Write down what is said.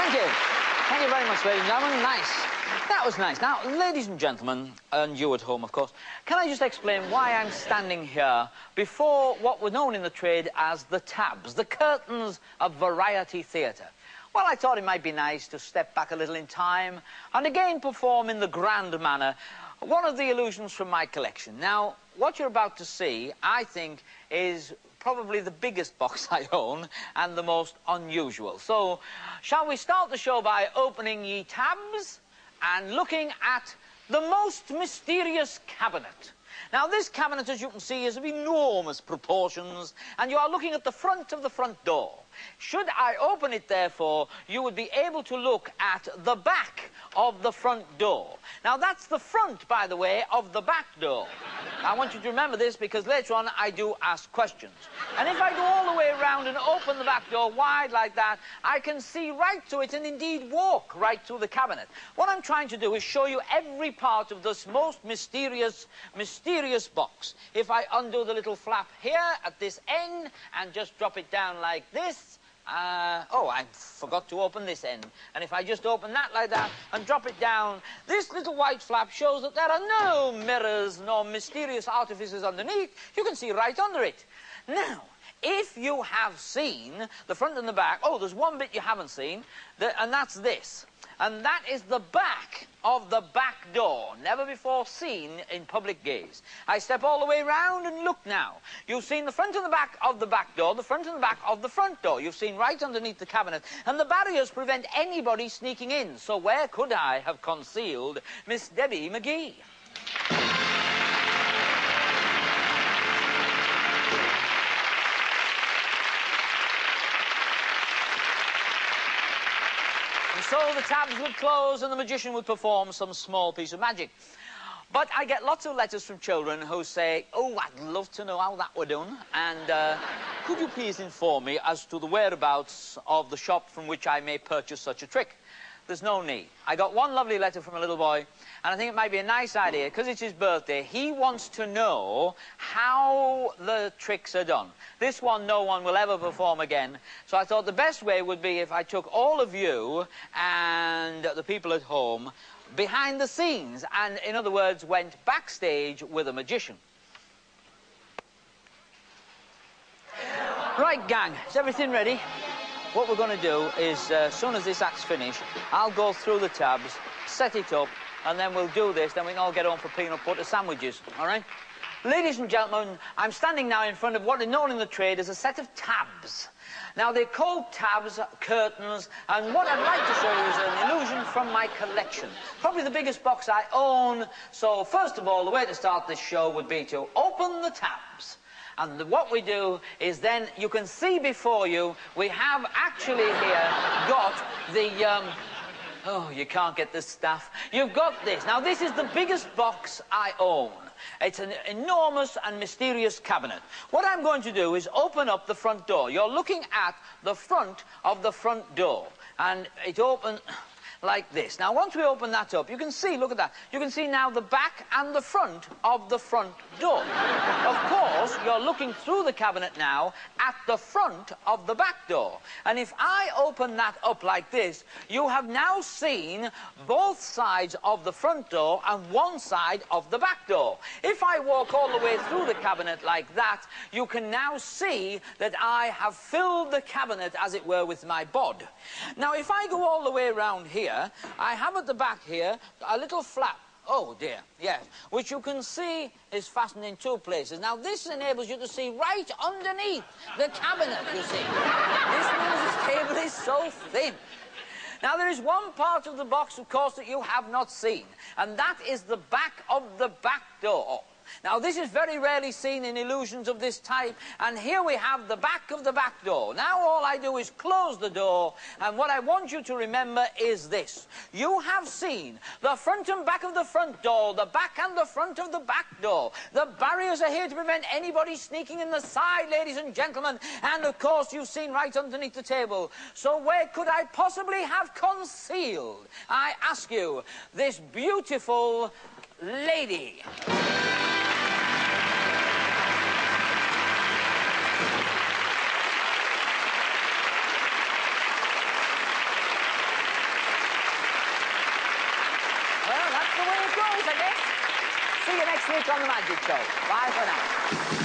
Thank you. Thank you very much, ladies and gentlemen. Nice. That was nice. Now, ladies and gentlemen, and you at home, of course, can I just explain why I'm standing here before what were known in the trade as the tabs, the curtains of variety theatre? Well, I thought it might be nice to step back a little in time and again perform in the grand manner one of the illusions from my collection. Now, what you're about to see, I think, is probably the biggest box I own and the most unusual. So, shall we start the show by opening ye tabs and looking at the most mysterious cabinet? Now, this cabinet, as you can see, is of enormous proportions, and you are looking at the front of the front door. Should I open it, therefore, you would be able to look at the back of the front door. Now, that's the front, by the way, of the back door. I want you to remember this because later on I do ask questions. And if I go all the way around and open the back door wide like that, I can see right through it and indeed walk right through the cabinet. What I'm trying to do is show you every part of this most mysterious box. If I undo the little flap here at this end and just drop it down like this, oh, I forgot to open this end. And if I just open that like that and drop it down, this little white flap shows that there are no mirrors nor mysterious artifices underneath. You can see right under it. Now, if you have seen the front and the back, oh, there's one bit you haven't seen, and that's this. And that is the back of the back door, never before seen in public gaze. I step all the way round and look now. You've seen the front and the back of the back door, the front and the back of the front door. You've seen right underneath the cabinet. And the barriers prevent anybody sneaking in. So where could I have concealed Miss Debbie McGee? So the tabs would close and the magician would perform some small piece of magic. But I get lots of letters from children who say, oh, I'd love to know how that were done, and could you please inform me as to the whereabouts of the shop from which I may purchase such a trick? There's no need. I got one lovely letter from a little boy, and I think it might be a nice idea, because it's his birthday. He wants to know how the tricks are done. This one, no one will ever perform again. So I thought the best way would be if I took all of you and the people at home behind the scenes, and, in other words, went backstage with a magician. Right, gang, is everything ready? What we're going to do is, as soon as this act's finished, I'll go through the tabs, set it up, and then we'll do this, then we can all get on for peanut butter sandwiches, all right? Ladies and gentlemen, I'm standing now in front of what is known in the trade as a set of tabs. Now, they're called tabs, curtains, and what I'd like to show you is an illusion from my collection. Probably the biggest box I own. So, first of all, the way to start this show would be to open the tabs. And what we do is then, you can see before you, we have actually here got the, oh, you can't get this stuff. You've got this. Now, this is the biggest box I own. It's an enormous and mysterious cabinet. What I'm going to do is open up the front door. You're looking at the front of the front door. And it opens like this. Now, once we open that up, you can see, look at that, you can see now the back and the front of the front door. Of course, you're looking through the cabinet now at the front of the back door. And if I open that up like this, you have now seen both sides of the front door and one side of the back door. If I walk all the way through the cabinet like that, you can now see that I have filled the cabinet, as it were, with my bod. Now, if I go all the way around here, I have at the back here a little flap. Oh, dear, yes, which you can see is fastened in two places. Now, this enables you to see right underneath the cabinet, you see. This means this table is so thin. Now, there is one part of the box, of course, that you have not seen, and that is the back of the back door. Now, this is very rarely seen in illusions of this type, and here we have the back of the back door. Now, all I do is close the door, and what I want you to remember is this. You have seen the front and back of the front door, the back and the front of the back door. The barriers are here to prevent anybody sneaking in the side, ladies and gentlemen, and, of course, you've seen right underneath the table. So where could I possibly have concealed, I ask you, this beautiful lady? rules, I guess. See you next week on The Magic Show. Bye for now.